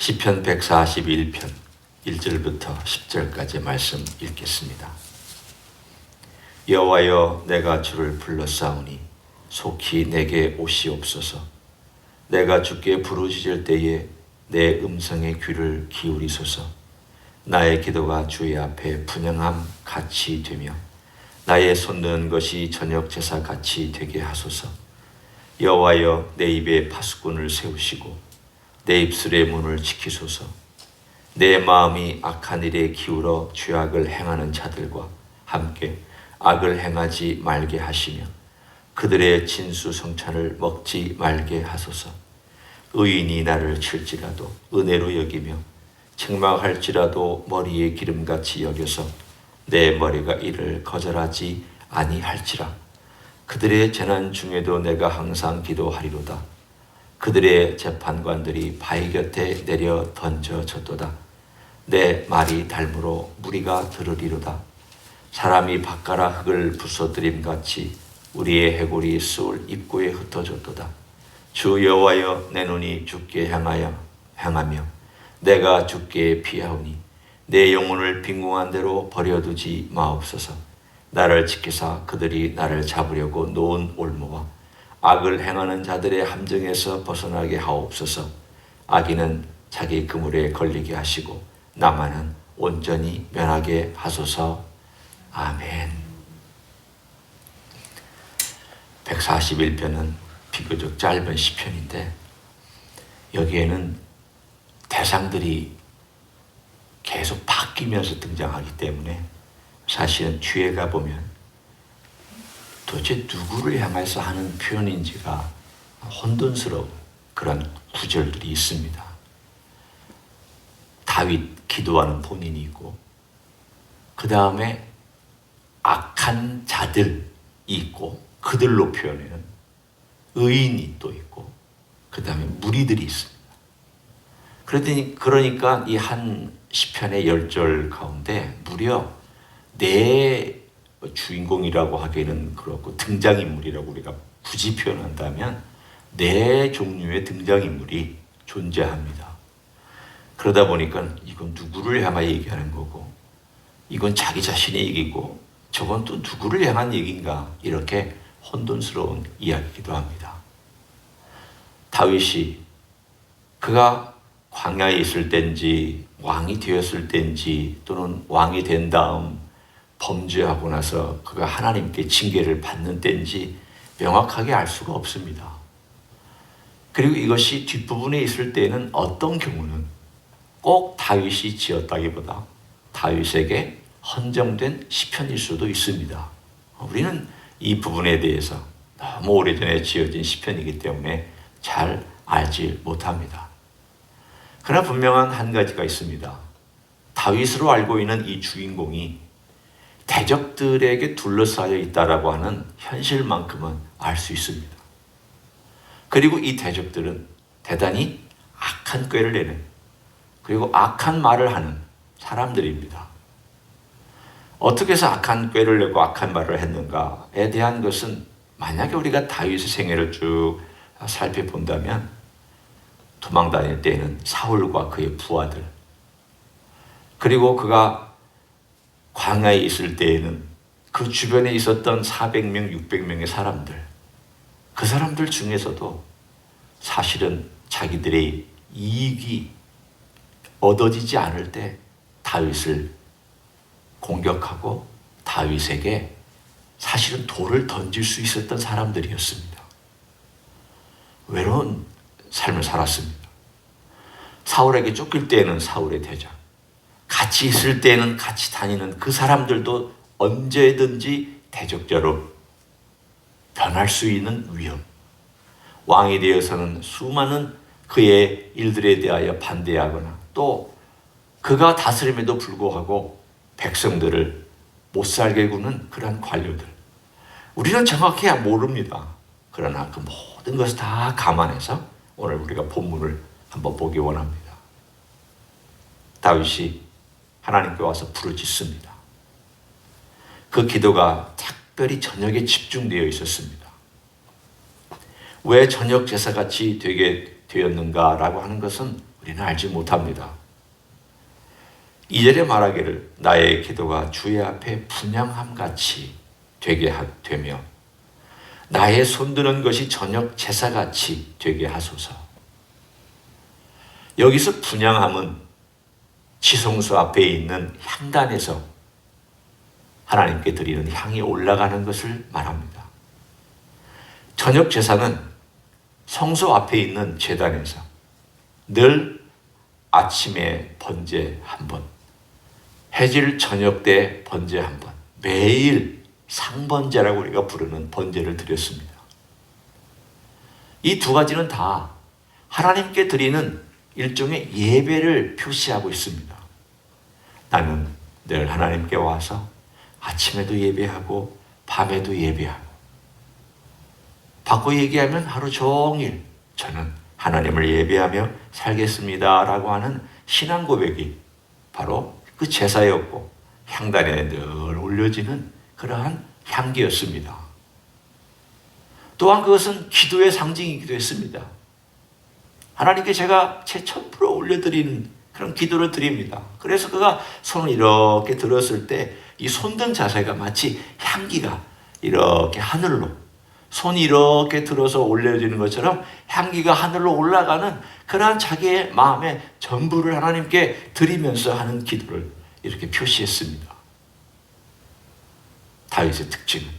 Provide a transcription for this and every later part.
시편 141편 1절부터 10절까지 말씀 읽겠습니다. 여호와여, 내가 주를 불렀사오니 속히 내게 오시옵소서. 내가 주께 부르짖을 때에 내 음성에 귀를 기울이소서. 나의 기도가 주의 앞에 분향함 같이 되며 나의 손드는 것이 저녁 제사 같이 되게 하소서. 여호와여, 내 입에 파수꾼을 세우시고 내 입술의 문을 지키소서. 내 마음이 악한 일에 기울어 죄악을 행하는 자들과 함께 악을 행하지 말게 하시며 그들의 진수성찬을 먹지 말게 하소서. 의인이 나를 칠지라도 은혜로 여기며 책망할지라도 머리에 기름같이 여겨서 내 머리가 이를 거절하지 아니할지라. 그들의 재난 중에도 내가 항상 기도하리로다. 그들의 재판관들이 바위 곁에 내려 던져졌도다. 내 말이 달무로 무리가 들으리로다. 사람이 밭가라 흙을 부숴들임같이 우리의 해골이 수울 입구에 흩어졌도다. 주 여호와여, 내 눈이 주께 향하며 내가 주께 피하오니 내 영혼을 빈궁한 대로 버려두지 마옵소서. 나를 지키사 그들이 나를 잡으려고 놓은 올무와 악을 행하는 자들의 함정에서 벗어나게 하옵소서. 악인은 자기 그물에 걸리게 하시고 나만은 온전히 면하게 하소서. 아멘. 141편은 비교적 짧은 시편인데 여기에는 대상들이 계속 바뀌면서 등장하기 때문에 사실은 뒤에 가보면 도대체 누구를 향해서 하는 표현인지가 혼돈스러운 그런 구절들이 있습니다. 다윗 기도하는 본인이 있고 그 다음에 악한 자들이 있고 그들로 표현하는 의인이 또 있고 그 다음에 무리들이 있습니다. 그러니까 이 한 시편의 10절 가운데 무려 네 주인공이라고 하기에는 그렇고 등장인물이라고 우리가 굳이 표현한다면 네 종류의 등장인물이 존재합니다. 그러다 보니까 이건 누구를 향하여 얘기하는 거고 이건 자기 자신의 얘기고 저건 또 누구를 향한 얘기인가 이렇게 혼돈스러운 이야기이기도 합니다. 다윗이 그가 광야에 있을 때인지 왕이 되었을 때인지 또는 왕이 된 다음 범죄하고 나서 그가 하나님께 징계를 받는 때인지 명확하게 알 수가 없습니다. 그리고 이것이 뒷부분에 있을 때에는 어떤 경우는 꼭 다윗이 지었다기보다 다윗에게 헌정된 시편일 수도 있습니다. 우리는 이 부분에 대해서 너무 오래전에 지어진 시편이기 때문에 잘 알지 못합니다. 그러나 분명한 한 가지가 있습니다. 다윗으로 알고 있는 이 주인공이 대적들에게 둘러싸여 있다라고 하는 현실만큼은 알 수 있습니다. 그리고 이 대적들은 대단히 악한 꾀를 내는 그리고 악한 말을 하는 사람들입니다. 어떻게 해서 악한 꾀를 내고 악한 말을 했는가에 대한 것은 만약에 우리가 다윗의 생애를 쭉 살펴본다면 도망 다닐 때에는 사울과 그의 부하들 그리고 그가 광야에 있을 때에는 그 주변에 있었던 400명, 600명의 사람들 그 사람들 중에서도 사실은 자기들의 이익이 얻어지지 않을 때 다윗을 공격하고 다윗에게 사실은 돌을 던질 수 있었던 사람들이었습니다. 외로운 삶을 살았습니다. 사울에게 쫓길 때에는 사울의 대장 같이 있을 때는 같이 다니는 그 사람들도 언제든지 대적자로 변할 수 있는 위험. 왕이 되어서는 수많은 그의 일들에 대하여 반대하거나 또 그가 다스림에도 불구하고 백성들을 못살게 구는 그러한 관료들. 우리는 정확히 모릅니다. 그러나 그 모든 것을 다 감안해서 오늘 우리가 본문을 한번 보기 원합니다. 다윗이 하나님께 와서 부르짖습니다. 그 기도가 특별히 저녁에 집중되어 있었습니다. 왜 저녁 제사같이 되게 되었는가라고 하는 것은 우리는 알지 못합니다. 2절에 말하기를 나의 기도가 주의 앞에 분향함같이 되게 되며 나의 손드는 것이 저녁 제사같이 되게 하소서. 여기서 분향함은 지성소 앞에 있는 향단에서 하나님께 드리는 향이 올라가는 것을 말합니다. 저녁 제사는 성소 앞에 있는 제단에서 늘 아침에 번제 한 번, 해질 저녁 때 번제 한 번, 매일 상번제라고 우리가 부르는 번제를 드렸습니다. 이 두 가지는 다 하나님께 드리는 일종의 예배를 표시하고 있습니다. 나는 늘 하나님께 와서 아침에도 예배하고 밤에도 예배하고, 바꿔 얘기하면 하루 종일 저는 하나님을 예배하며 살겠습니다 라고 하는 신앙 고백이 바로 그 제사였고 향단에 늘 올려지는 그러한 향기였습니다. 또한 그것은 기도의 상징이기도 했습니다. 하나님께 제가 제 촛불을 올려드리는 그런 기도를 드립니다. 그래서 그가 손을 이렇게 들었을 때 이 손든 자세가 마치 향기가 이렇게 하늘로, 손이 이렇게 들어서 올려지는 것처럼 향기가 하늘로 올라가는 그러한 자기의 마음의 전부를 하나님께 드리면서 하는 기도를 이렇게 표시했습니다. 다윗의 특징은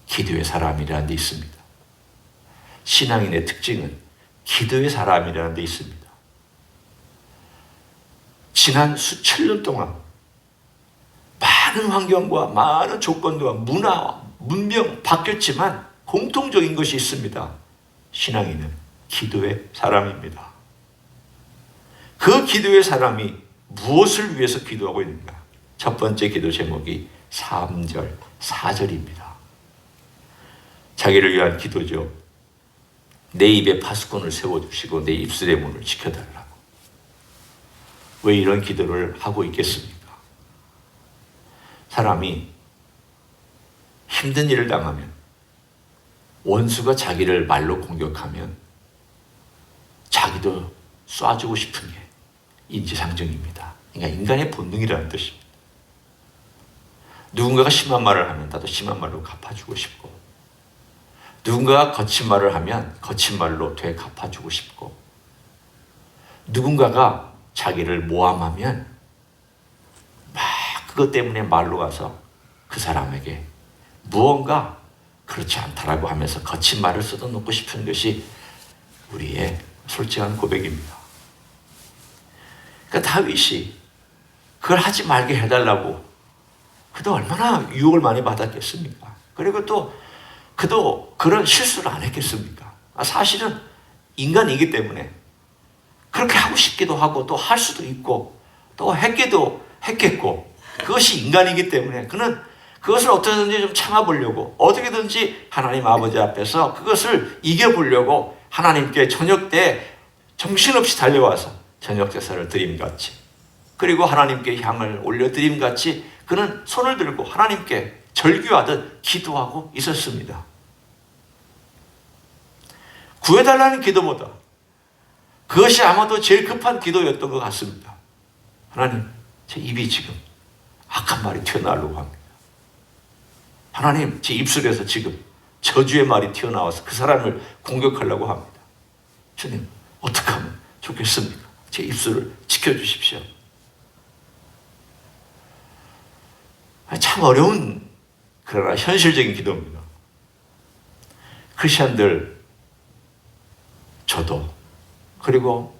기도의 사람이라는 데 있습니다. 신앙인의 특징은 기도의 사람이라는 데 있습니다. 지난 수천 년 동안 많은 환경과 많은 조건과 문화와 문명 바뀌었지만 공통적인 것이 있습니다. 신앙인은 기도의 사람입니다. 그 기도의 사람이 무엇을 위해서 기도하고 있는가? 첫 번째 기도 제목이 3절, 4절입니다. 자기를 위한 기도죠. 내 입에 파수꾼을 세워주시고 내 입술의 문을 지켜달라고. 왜 이런 기도를 하고 있겠습니까? 사람이 힘든 일을 당하면, 원수가 자기를 말로 공격하면 자기도 쏴주고 싶은 게 인지상정입니다. 그러니까 인간의 본능이라는 뜻입니다. 누군가가 심한 말을 하면 나도 심한 말로 갚아주고 싶고, 누군가가 거친 말을 하면 거친 말로 되갚아주고 싶고, 누군가가 자기를 모함하면 막 그것 때문에 말로 가서 그 사람에게 무언가 그렇지 않다라고 하면서 거친 말을 쏟아놓고 싶은 것이 우리의 솔직한 고백입니다. 그러니까 다윗이 그걸 하지 말게 해달라고 그도 얼마나 유혹을 많이 받았겠습니까? 그리고 또 그도 그런 실수를 안 했겠습니까? 사실은 인간이기 때문에 그렇게 하고 싶기도 하고 또 할 수도 있고 또 했기도 했겠고, 그것이 인간이기 때문에 그는 그것을 어떻게든지 좀 참아보려고, 어떻게든지 하나님 아버지 앞에서 그것을 이겨보려고 하나님께 저녁 때 정신없이 달려와서 저녁 제사를 드림같이, 그리고 하나님께 향을 올려드림같이 그는 손을 들고 하나님께 절규하듯 기도하고 있었습니다. 구해달라는 기도보다 그것이 아마도 제일 급한 기도였던 것 같습니다. 하나님, 제 입이 지금 악한 말이 튀어나오려고 합니다. 하나님, 제 입술에서 지금 저주의 말이 튀어나와서 그 사람을 공격하려고 합니다. 주님, 어떻게 하면 좋겠습니까? 제 입술을 지켜주십시오. 참 어려운, 그러나 현실적인 기도입니다. 크리스천들, 저도, 그리고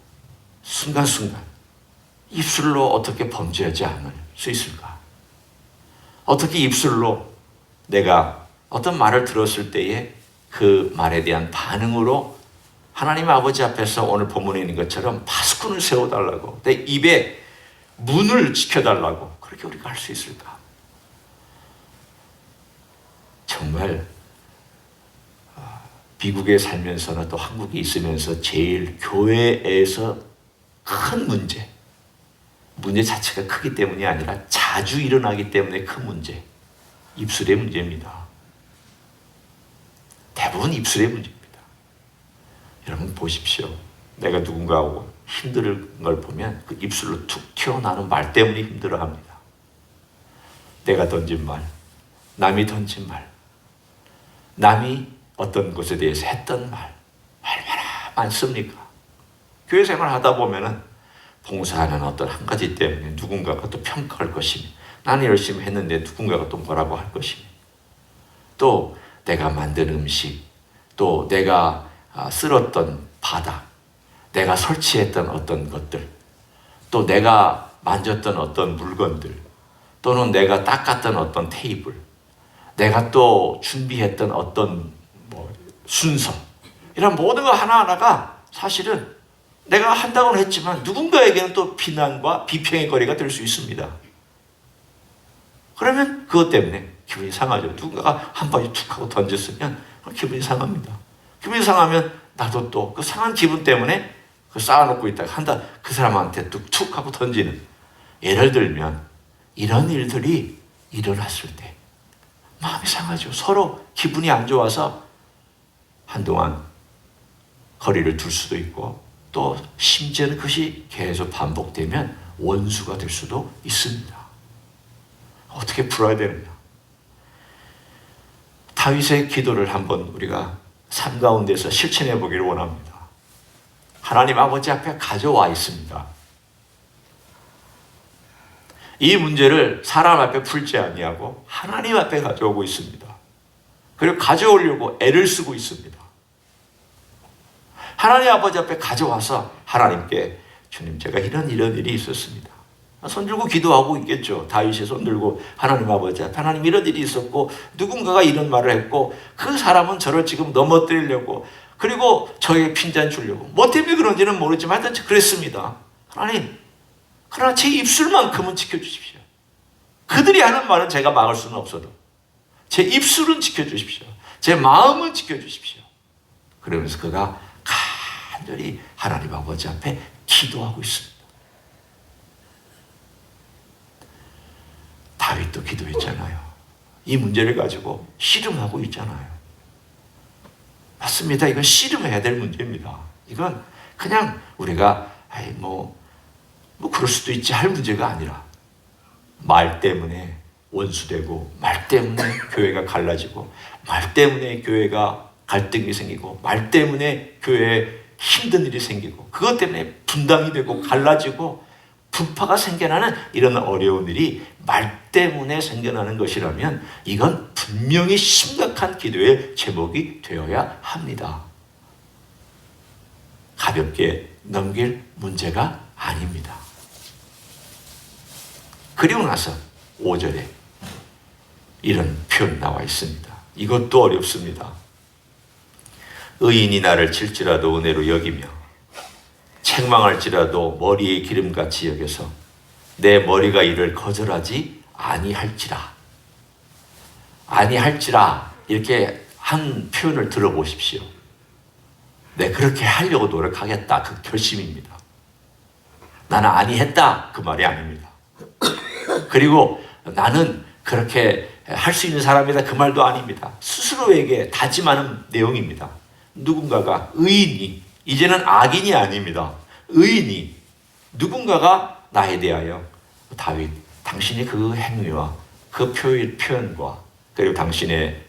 순간순간 입술로 어떻게 범죄하지 않을 수 있을까? 어떻게 입술로 내가 어떤 말을 들었을 때에 그 말에 대한 반응으로 하나님 아버지 앞에서 오늘 본문에 있는 것처럼 파수꾼을 세워달라고, 내 입에 문을 지켜달라고 그렇게 우리가 할 수 있을까? 정말 미국에 살면서나 또 한국에 있으면서 제일 교회에서 큰 문제 자체가 크기 때문이 아니라 자주 일어나기 때문에 큰 문제, 입술의 문제입니다. 대부분 입술의 문제입니다. 여러분 보십시오. 내가 누군가하고 힘든 걸 보면 그 입술로 툭 튀어나오는 말 때문에 힘들어합니다. 내가 던진 말, 남이 던진 말, 남이 어떤 것에 대해서 했던 말, 얼마나 많습니까? 교회 생활 하다 보면은 봉사하는 어떤 한 가지 때문에 누군가가 또 평가할 것이며, 나는 열심히 했는데 누군가가 또 뭐라고 할 것이며, 또 내가 만든 음식, 또 내가 쓸었던 바닥, 내가 설치했던 어떤 것들, 또 내가 만졌던 어떤 물건들, 또는 내가 닦았던 어떤 테이블, 내가 또 준비했던 어떤 순서, 이런 모든 거 하나하나가 사실은 내가 한다고는 했지만 누군가에게는 또 비난과 비평의 거리가 될 수 있습니다. 그러면 그것 때문에 기분이 상하죠. 누군가가 한 번에 툭 하고 던졌으면 기분이 상합니다. 기분이 상하면 나도 또 그 상한 기분 때문에 그 쌓아놓고 있다가 한다 그 사람한테 툭 하고 던지는, 예를 들면 이런 일들이 일어났을 때 마음이 상하죠. 서로 기분이 안 좋아서 한동안 거리를 둘 수도 있고, 또 심지어는 그것이 계속 반복되면 원수가 될 수도 있습니다. 어떻게 풀어야 되느냐? 다윗의 기도를 한번 우리가 삶 가운데서 실천해 보기를 원합니다. 하나님 아버지 앞에 가져와 있습니다. 이 문제를 사람 앞에 풀지 아니하고 하나님 앞에 가져오고 있습니다. 그리고 가져오려고 애를 쓰고 있습니다. 하나님 아버지 앞에 가져와서 하나님께, 주님 제가 이런 일이 있었습니다. 손 들고 기도하고 있겠죠. 다윗이 손 들고 하나님 아버지 앞에, 하나님 이런 일이 있었고 누군가가 이런 말을 했고 그 사람은 저를 지금 넘어뜨리려고, 그리고 저에게 핀잔 주려고, 뭐 때문에 그런지는 모르지만 하여튼 그랬습니다. 하나님, 그러나 제 입술만큼은 지켜주십시오. 그들이 하는 말은 제가 막을 수는 없어도 제 입술은 지켜주십시오. 제 마음은 지켜주십시오. 그러면서 그가 간절히 하나님 아버지 앞에 기도하고 있습니다. 다윗도 기도했잖아요. 이 문제를 가지고 씨름하고 있잖아요. 맞습니다. 이건 씨름해야 될 문제입니다. 이건 그냥 우리가 뭐 그럴 수도 있지 할 문제가 아니라, 말 때문에 원수되고, 말 때문에 교회가 갈라지고, 말 때문에 교회가 갈등이 생기고, 말 때문에 교회에 힘든 일이 생기고, 그것 때문에 분당이 되고 갈라지고 분파가 생겨나는 이런 어려운 일이 말 때문에 생겨나는 것이라면 이건 분명히 심각한 기도의 제목이 되어야 합니다. 가볍게 넘길 문제가 아닙니다. 그리고 나서 5절에 이런 표현 나와 있습니다. 이것도 어렵습니다. 의인이 나를 칠지라도 은혜로 여기며 책망할지라도 머리에 기름같이 여겨서 내 머리가 이를 거절하지 아니할지라. 아니할지라, 이렇게 한 표현을 들어보십시오. 네, 그렇게 하려고 노력하겠다, 그 결심입니다. 나는 아니했다, 그 말이 아닙니다. 그리고 나는 그렇게 할 수 있는 사람이다, 그 말도 아닙니다. 스스로에게 다짐하는 내용입니다. 누군가가, 의인이, 이제는 악인이 아닙니다. 의인이, 누군가가 나에 대하여, 다윗, 당신이 그 행위와 그 표현과 그리고 당신의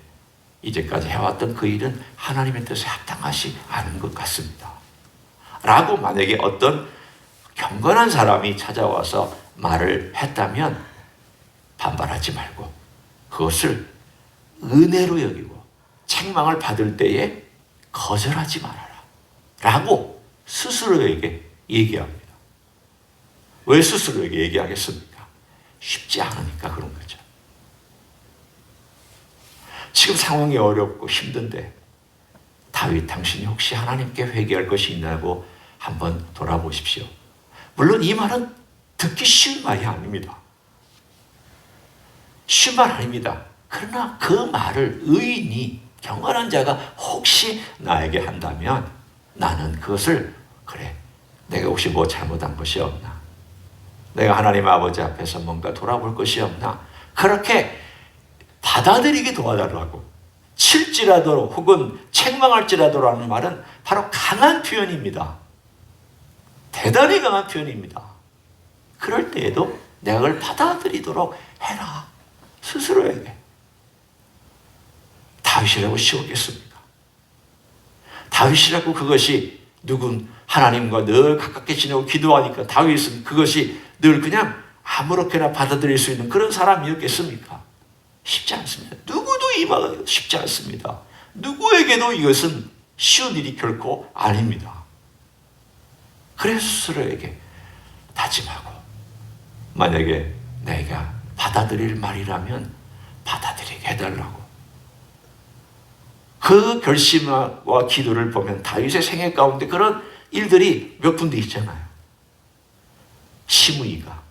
이제까지 해왔던 그 일은 하나님의 뜻에 합당하지 않은 것 같습니다. 라고 만약에 어떤 경건한 사람이 찾아와서 말을 했다면 반발하지 말고 그것을 은혜로 여기고 책망을 받을 때에 거절하지 말아라 라고 스스로에게 얘기합니다. 왜 스스로에게 얘기하겠습니까? 쉽지 않으니까 그런 거죠. 지금 상황이 어렵고 힘든데 다윗, 당신이 혹시 하나님께 회개할 것이 있냐고 한번 돌아보십시오. 물론 이 말은 듣기 쉬운 말이 아닙니다. 쉬운 말 아닙니다. 그러나 그 말을 의인이, 경건한 자가 혹시 나에게 한다면 나는 그것을, 그래, 내가 혹시 뭐 잘못한 것이 없나? 내가 하나님 아버지 앞에서 뭔가 돌아볼 것이 없나? 그렇게 받아들이게 도와달라고. 칠지라도 혹은 책망할지라도라는 말은 바로 강한 표현입니다. 대단히 강한 표현입니다. 그럴 때에도 내가 그걸 받아들이도록 해라. 스스로에게. 다윗이라고 쉬웠겠습니까? 다윗이라고 그것이 누군 하나님과 늘 가깝게 지내고 기도하니까 다윗은 그것이 늘 그냥 아무렇게나 받아들일 수 있는 그런 사람이었겠습니까? 쉽지 않습니다. 누구도 임하기가 쉽지 않습니다. 누구에게도 이것은 쉬운 일이 결코 아닙니다. 그래서 스스로에게 다짐하고 만약에 내가 받아들일 말이라면 받아들이게 해달라고. 그 결심과 기도를 보면 다윗의 생애 가운데 그런 일들이 몇 군데 있잖아요. 시므이가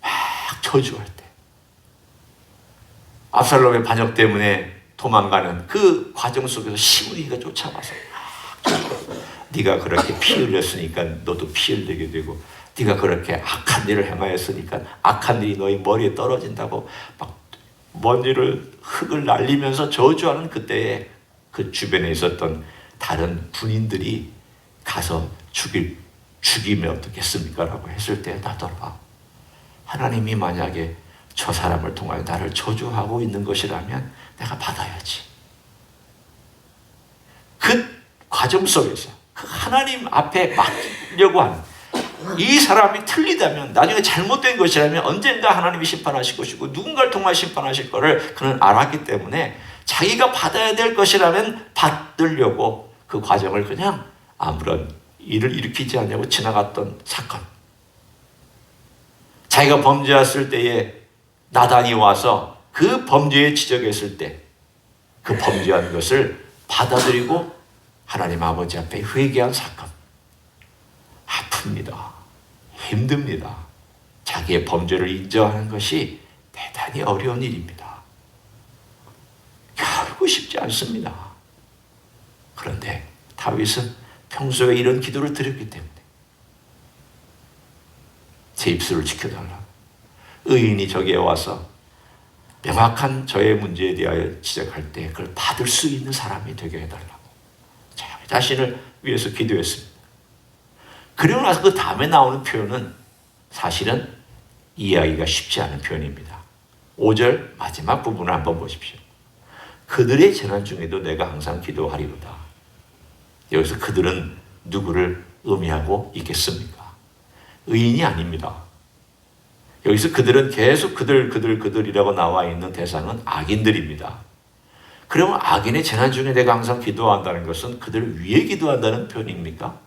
막 저주할 때, 압살롬의 반역 때문에 도망가는 그 과정 속에서 시므이가 쫓아와서 네가 그렇게 피 흘렸으니까 너도 피 흘리게 되고, 네가 그렇게 악한 일을 행하였으니까 악한 일이 너희 머리에 떨어진다고 막 먼지를 흙을 날리면서 저주하는 그때에 그 주변에 있었던 다른 군인들이 가서 죽이면 어떻겠습니까? 라고 했을 때 나더라. 하나님이 만약에 저 사람을 통하여 나를 저주하고 있는 것이라면 내가 받아야지. 그 과정 속에서 그 하나님 앞에 맡기려고 하는, 이 사람이 틀리다면, 나중에 잘못된 것이라면 언젠가 하나님이 심판하실 것이고 누군가를 통하여 심판하실 것을 그는 알았기 때문에 자기가 받아야 될 것이라면 받으려고 그 과정을 그냥 아무런 일을 일으키지 않냐고 지나갔던 사건. 자기가 범죄했을 때에 나단이 와서 그 범죄에 지적했을 때 그 범죄한 것을 받아들이고 하나님 아버지 앞에 회개한 사건. 아픕니다. 힘듭니다. 자기의 범죄를 인정하는 것이 대단히 어려운 일입니다. 결코 쉽지 않습니다. 그런데 다윗은 평소에 이런 기도를 드렸기 때문에 제 입술을 지켜달라고, 의인이 저기에 와서 명확한 저의 문제에 대하여 지적할 때 그걸 받을 수 있는 사람이 되게 해달라고 자기 자신을 위해서 기도했습니다. 그리고 나서 그 다음에 나오는 표현은 사실은 이해하기가 쉽지 않은 표현입니다. 5절 마지막 부분을 한번 보십시오. 그들의 재난 중에도 내가 항상 기도하리로다. 여기서 그들은 누구를 의미하고 있겠습니까? 의인이 아닙니다. 여기서 그들은 계속 그들이라고 나와 있는 대상은 악인들입니다. 그러면 악인의 재난 중에 내가 항상 기도한다는 것은 그들을 위해 기도한다는 표현입니까?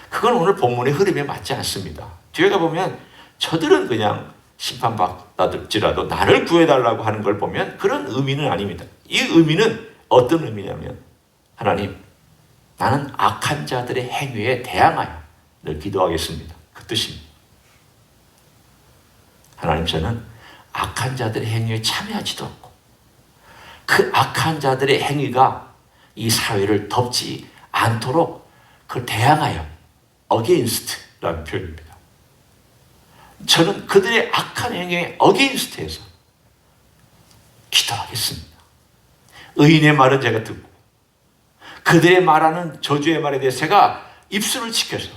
그건 오늘 본문의 흐름에 맞지 않습니다. 뒤에 가보면 저들은 그냥 심판받을지라도 나를 구해달라고 하는 걸 보면 그런 의미는 아닙니다. 이 의미는 어떤 의미냐면, 하나님, 나는 악한 자들의 행위에 대항하여 늘 기도하겠습니다. 그 뜻입니다. 하나님, 저는 악한 자들의 행위에 참여하지도 않고 그 악한 자들의 행위가 이 사회를 덮지 않도록 그걸 대항하여, against라는 표현입니다. 저는 그들의 악한 행위에 against해서 기도하겠습니다. 의인의 말은 제가 듣고 그들의 말하는 저주의 말에 대해서 제가 입술을 지켜서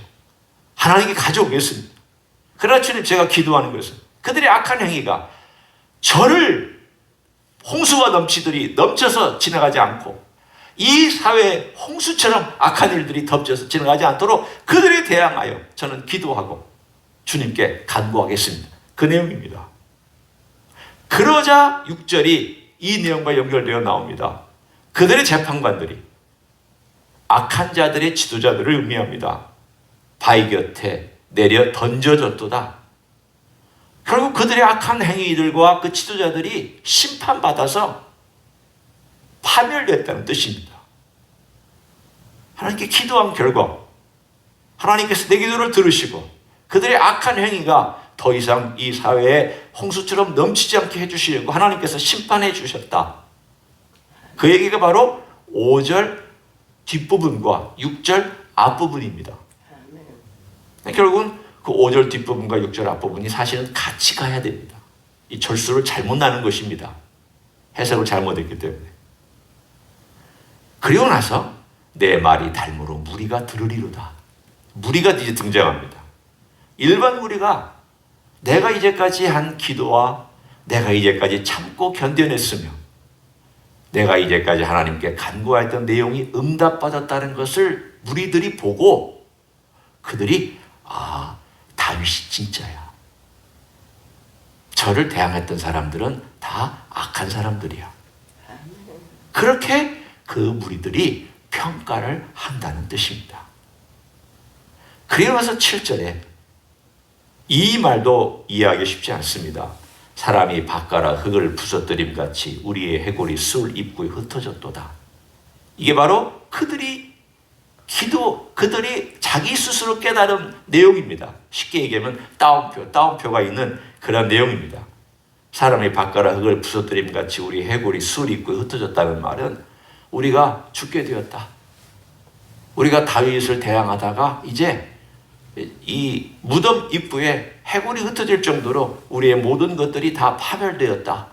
하나님께 가져오겠습니다. 그러나 주님, 제가 기도하는 것은 그들의 악한 행위가 저를 홍수와 넘쳐서 지나가지 않고 이 사회에 홍수처럼 악한 일들이 덮쳐서 지나가지 않도록 그들에 대항하여 저는 기도하고 주님께 간구하겠습니다. 그 내용입니다. 그러자 6절이 이 내용과 연결되어 나옵니다. 그들의 재판관들이 악한 자들의 지도자들을 의미합니다. 바위 곁에 내려 던져졌도다. 결국 그들의 악한 행위들과 그 지도자들이 심판받아서 파멸됐다는 뜻입니다. 하나님께 기도한 결과 하나님께서 내 기도를 들으시고 그들의 악한 행위가 더 이상 이 사회에 홍수처럼 넘치지 않게 해주시려고 하나님께서 심판해 주셨다. 그 얘기가 바로 5절 뒷부분과 6절 앞부분입니다. 결국은 그 5절 뒷부분과 6절 앞부분이 사실은 같이 가야 됩니다. 이 절수를 잘못 나눈 것입니다. 해석을 잘못했기 때문에. 그리고 나서 내 말이 닮으로 무리가 들으리로다. 무리가 이제 등장합니다. 일반 무리가 내가 이제까지 한 기도와 내가 이제까지 참고 견뎌냈으며 내가 이제까지 하나님께 간구했던 내용이 응답받았다는 것을 무리들이 보고 그들이 다윗이 진짜야. 저를 대항했던 사람들은 다 악한 사람들이야. 그렇게 그 무리들이 평가를 한다는 뜻입니다. 그리고 나서 7절에 이 말도 이해하기 쉽지 않습니다. 사람이 밭가라 흙을 부서뜨림 같이 우리의 해골이 수울 입구에 흩어졌도다. 이게 바로 그들이 자기 스스로 깨달은 내용입니다. 쉽게 얘기하면 따옴표가 있는 그런 내용입니다. 사람이 밭가라 흙을 부서뜨림 같이 우리 해골이 수울 입구에 흩어졌다는 말은 우리가 죽게 되었다. 우리가 다윗을 대항하다가 이제 이 무덤 입구에 해골이 흩어질 정도로 우리의 모든 것들이 다 파멸되었다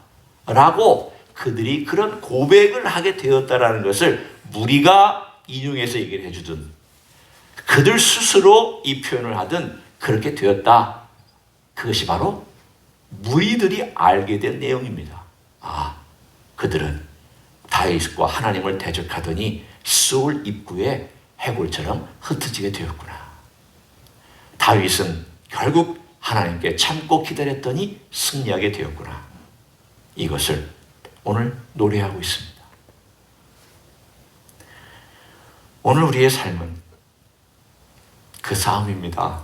라고 그들이 그런 고백을 하게 되었다라는 것을 무리가 인용해서 얘기를 해주든 그들 스스로 이 표현을 하든 그렇게 되었다. 그것이 바로 무리들이 알게 된 내용입니다. 그들은 다윗과 하나님을 대적하더니 수울 입구에 해골처럼 흩어지게 되었구나. 다윗은 결국 하나님께 참고 기다렸더니 승리하게 되었구나. 이것을 오늘 노래하고 있습니다. 오늘 우리의 삶은 그 싸움입니다.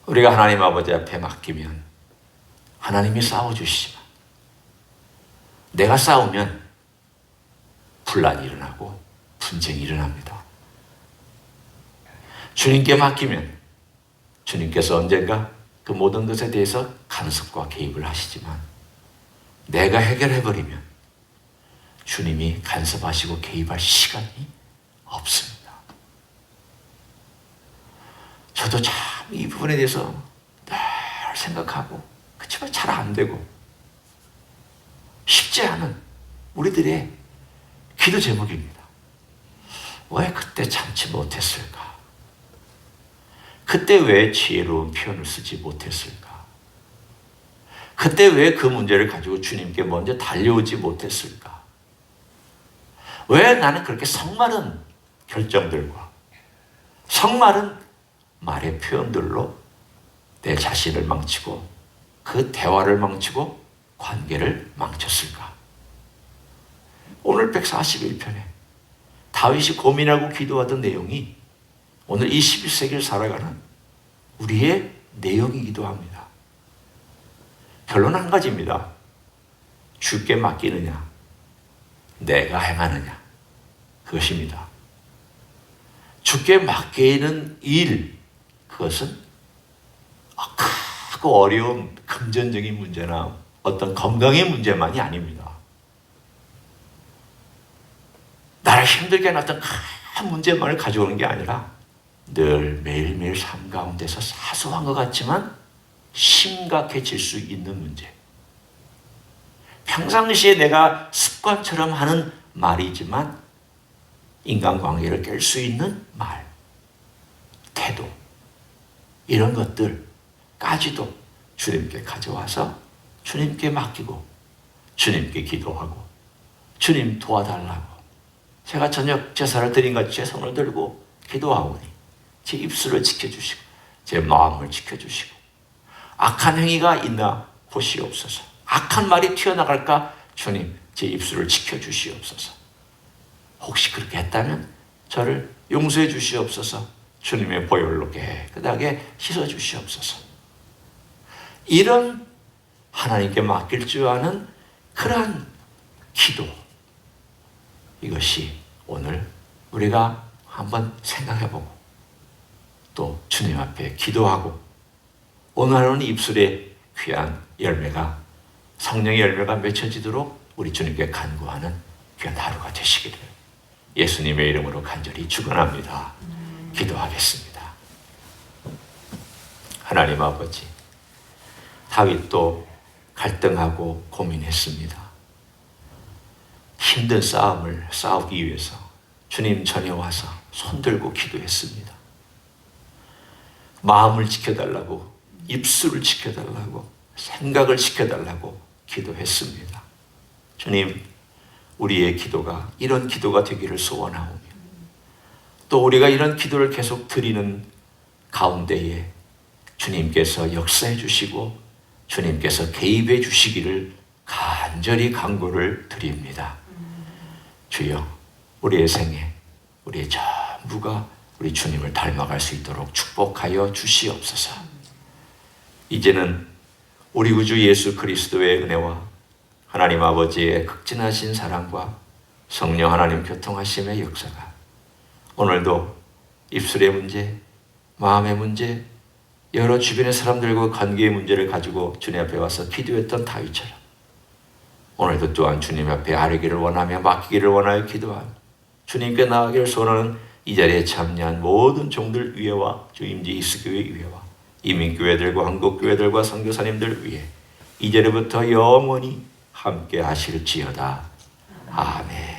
우리가 하나님 아버지 앞에 맡기면 하나님이 싸워주시지만 내가 싸우면 분란이 일어나고 분쟁이 일어납니다. 주님께 맡기면 주님께서 언젠가 그 모든 것에 대해서 간섭과 개입을 하시지만 내가 해결해버리면 주님이 간섭하시고 개입할 시간이 없습니다. 저도 참 이 부분에 대해서 늘 생각하고 그렇지만 잘 안 되고 쉽지 않은 우리들의 기도 제목입니다. 왜 그때 참지 못했을까? 그때 왜 지혜로운 표현을 쓰지 못했을까? 그때 왜 그 문제를 가지고 주님께 먼저 달려오지 못했을까? 왜 나는 그렇게 성마른 결정들과 성마른 말의 표현들로 내 자신을 망치고 그 대화를 망치고 관계를 망쳤을까? 오늘 141편에 다윗이 고민하고 기도하던 내용이 오늘 21세기를 살아가는 우리의 내용이기도 합니다. 결론은 한 가지입니다. 주께 맡기느냐, 내가 행하느냐, 그것입니다. 주께 맡기는 일, 그것은 크고 어려운 금전적인 문제나 어떤 건강의 문제만이 아닙니다. 나를 힘들게 하는 어떤 큰 문제만을 가져오는 게 아니라 늘 매일매일 삶 가운데서 사소한 것 같지만 심각해질 수 있는 문제. 평상시에 내가 습관처럼 하는 말이지만 인간관계를 깰 수 있는 말, 태도, 이런 것들까지도 주님께 가져와서 주님께 맡기고 주님께 기도하고 주님 도와달라고 제가 저녁 제사를 드린 같이 제 손을 들고 기도하오니 제 입술을 지켜주시고 제 마음을 지켜주시고 악한 행위가 있나 보시옵소서. 악한 말이 튀어나갈까 주님 제 입술을 지켜주시옵소서. 혹시 그렇게 했다면 저를 용서해 주시옵소서. 주님의 보혈로 깨끗하게 씻어주시옵소서. 이런 하나님께 맡길 줄 아는 그러한 기도, 이것이 오늘 우리가 한번 생각해보고 또 주님 앞에 기도하고 오늘 하루는 입술에 귀한 열매가, 성령의 열매가 맺혀지도록 우리 주님께 간구하는 귀한 하루가 되시기를 예수님의 이름으로 간절히 축원합니다. 기도하겠습니다. 하나님 아버지, 다윗도 갈등하고 고민했습니다. 힘든 싸움을 싸우기 위해서 주님 전에 와서 손들고 기도했습니다. 마음을 지켜달라고, 입술을 지켜달라고, 생각을 지켜달라고 기도했습니다. 주님, 우리의 기도가 이런 기도가 되기를 소원하오며, 또 우리가 이런 기도를 계속 드리는 가운데에 주님께서 역사해 주시고 주님께서 개입해 주시기를 간절히 간구를 드립니다. 주여, 우리의 생애, 우리의 전부가 우리 주님을 닮아갈 수 있도록 축복하여 주시옵소서. 이제는 우리 구주 예수 그리스도의 은혜와 하나님 아버지의 극진하신 사랑과 성령 하나님 교통하심의 역사가 오늘도 입술의 문제, 마음의 문제, 여러 주변의 사람들과 관계의 문제를 가지고 주님 앞에 와서 기도했던 다윗처럼 오늘도 또한 주님 앞에 아뢰기를 원하며 맡기기를 원하여 기도하며 주님께 나아가기를 소원하는 이 자리에 참여한 모든 종들 위에와 주임지 이스교회 위에와 이민교회들과 한국교회들과 선교사님들 위에 이제부터 영원히 함께 하실지어다. 아멘.